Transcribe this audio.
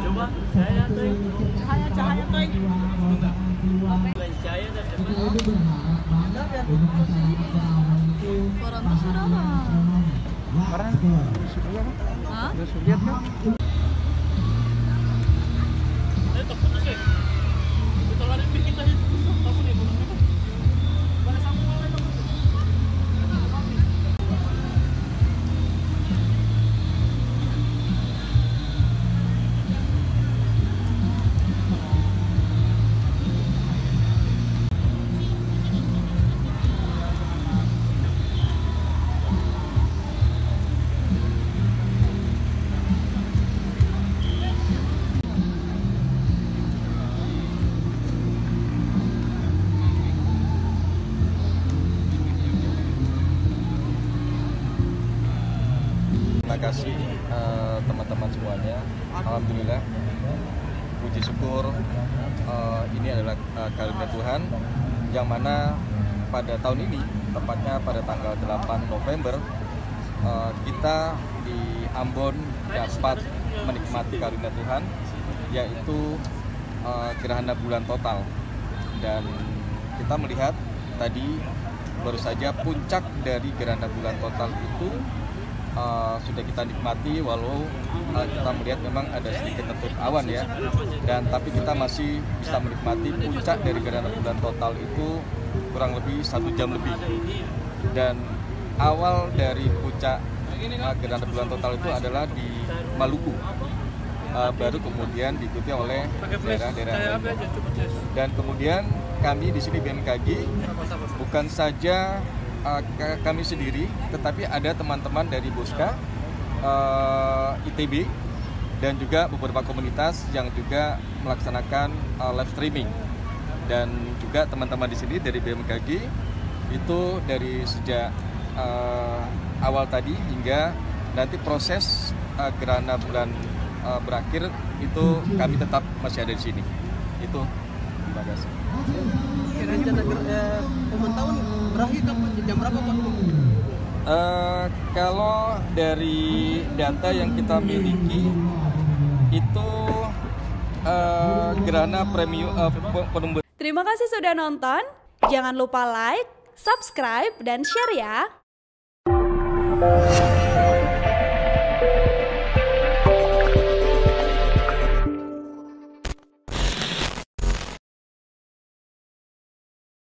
Coba cahaya coy. Cahaya Toronto sudah lah. Hah? lihat kan? Terputus ya. Kita lari kita itu apa nih bukan? Pada sambungan lagi. Terima kasih teman-teman semuanya. Alhamdulillah, puji syukur ini adalah karunia Tuhan yang mana pada tahun ini, tepatnya pada tanggal 8 November, kita di Ambon dapat menikmati karunia Tuhan, yaitu gerhana bulan total. Dan kita melihat tadi baru saja puncak dari gerhana bulan total itu sudah kita nikmati, walau kita melihat memang ada sedikit tertutup awan ya, dan tapi kita masih bisa menikmati puncak dari gerhana bulan total itu kurang lebih 1 jam lebih. Dan awal dari puncak gerhana bulan total itu adalah di Maluku, baru kemudian diikuti oleh daerah-daerah lainnya. Dan kemudian kami di sini BMKG bukan saja kami sendiri, tetapi ada teman-teman dari Boska, ITB, dan juga beberapa komunitas yang juga melaksanakan live streaming. Dan juga teman-teman di sini dari BMKG itu dari sejak awal tadi hingga nanti proses gerhana bulan berakhir itu kami tetap masih ada di sini. Itu, terima kasih. Rencana pemantauan berakhir kapan? Jam berapa Pak? Kalau dari data yang kita miliki itu gerhana premium penumbuh. Terima kasih sudah nonton. Jangan lupa like, subscribe, dan share ya.